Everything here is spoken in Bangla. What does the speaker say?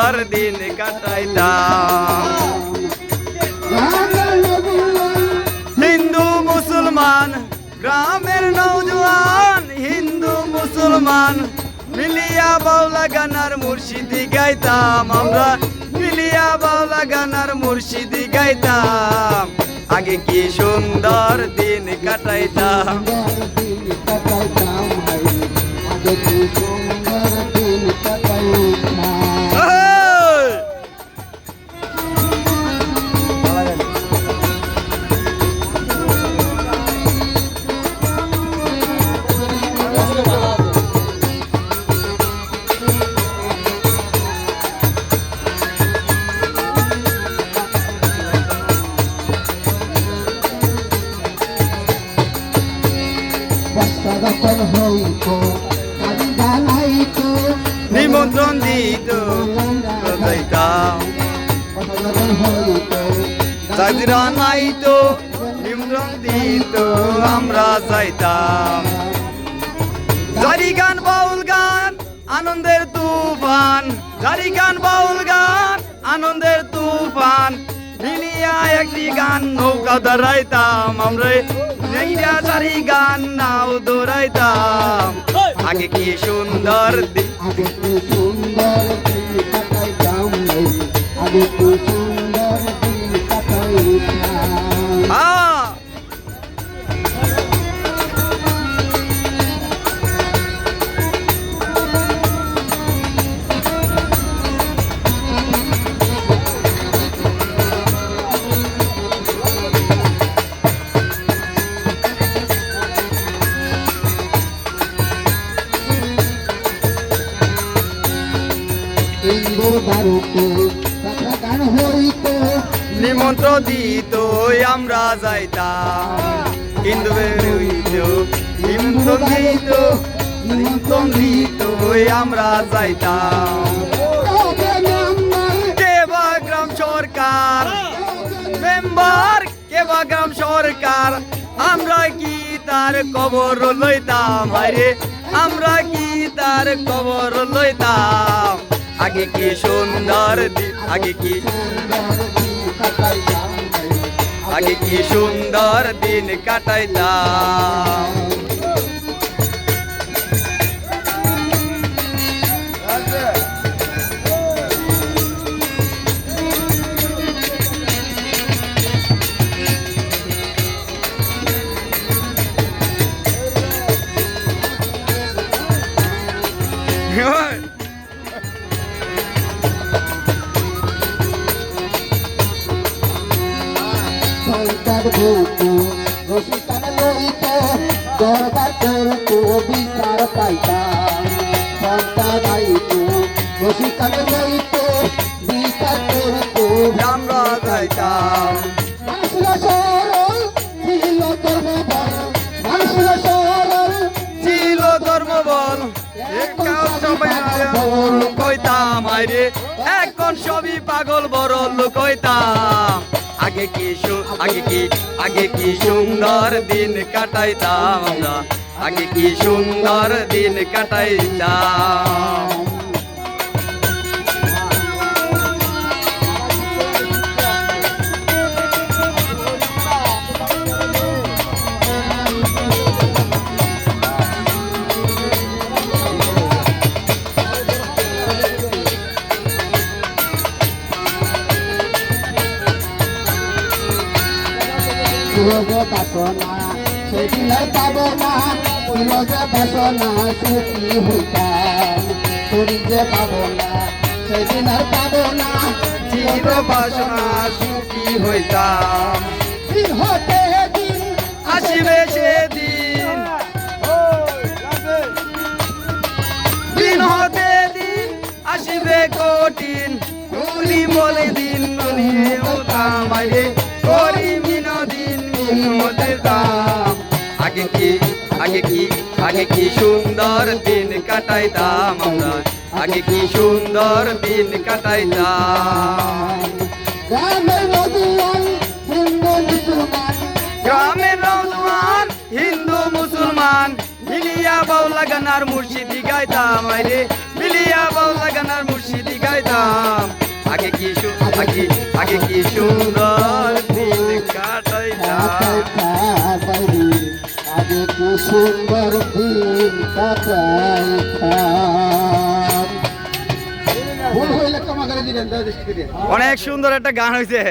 সুন্দর দিন কাটাইতাম। হিন্দু মুসলমান গ্রামের নওজোয়ান, হিন্দু মুসলমান মিলিয়া বাউলা গানার মুর্শিদি গাইতাম আমরা, মিলিয়া বাউলা গানার মুর্শিদি গাইতাম। আগে কি সুন্দর দিন কাটাইতাম। নিমন্ত্রণ দিত যাইতাম, যারা নাই তো নিমন্ত্রণ দিত আমরা যাইতাম। জারি গান বাউল গান আনন্দের তুফান, জারি গান বাউল গান আনন্দের তুফান মিলিয়া একটি গান নৌকা দাঁড়াইতাম আমরা, জারি গান নাও দৌড়াইতাম। আগে কি সুন্দর দিন, আগে কি সুন্দর দিন কাটাইতাম, আগে কি সুন্দর দিন কাটাইতাম। নিমন্ত্র দিত আমরা যাইতাম, কিন্তু নিমন্ত্রণ দিত, নিমন্ত্রণ দিত আমরা যাইতাম। কেবা গ্রাম সরকার মেম্বার, কেবা গ্রাম সরকার আমরা কি তার খবর লইতাম, আরে আমরা কি তার খবর লইতাম। আগে কি সুন্দর দিন, আগে কি আগে কি সুন্দর দিন কাটাইতাম। রসিকান লইত দরবার করত বিচার পাইতাম, সন্তানাইত রসিকান লইত বিচার করত আমরা যাইতাম। মানুষরা সরল ছিল ধর্মবল, মানুষরা সরল ছিল ধর্মবল, কইতাম আরে এখন সবই পাগল বড় লোক হইতাম। আগে কি আগে কি সুন্দর দিন কাটাইতাম আমরা, আগে কি সুন্দর দিন কাটাইতাম। বাসনা সেদিন পাব না, বাসনা সুখী হইতাম, যে পাব না সেদিন আর পাব না, চির বাসনা সুখী হইতাম। দিন হতে দিন আসিবে সেদিন, দিন হতে দিন আসিবে কঠিন, তুমি বলে দিন বাইরে করি মিনদিন মিনতে দাম। আগে কি সুন্দর দিন কাটাইতাম আমরা, আগে কি সুন্দর দিন কাটাইতাম। গ্রামের নদীয়ান হিন্দু মুসলমান, গ্রামের নওজোয়ান হিন্দু মুসলমান মিলিয়া বাউলা গানার মুর্শিদি গাইতাম, আরে মিলিয়া বাউলা গানার মুর্শিদি গাইতাম। আগে আগে কি সুন্দর দিন কাটাইতাম আগে কি সুন্দর দিন কাটাইতাম। ভুল হইলে ক্ষমা করে দিবেন। অনেক সুন্দর একটা গান হয়েছে।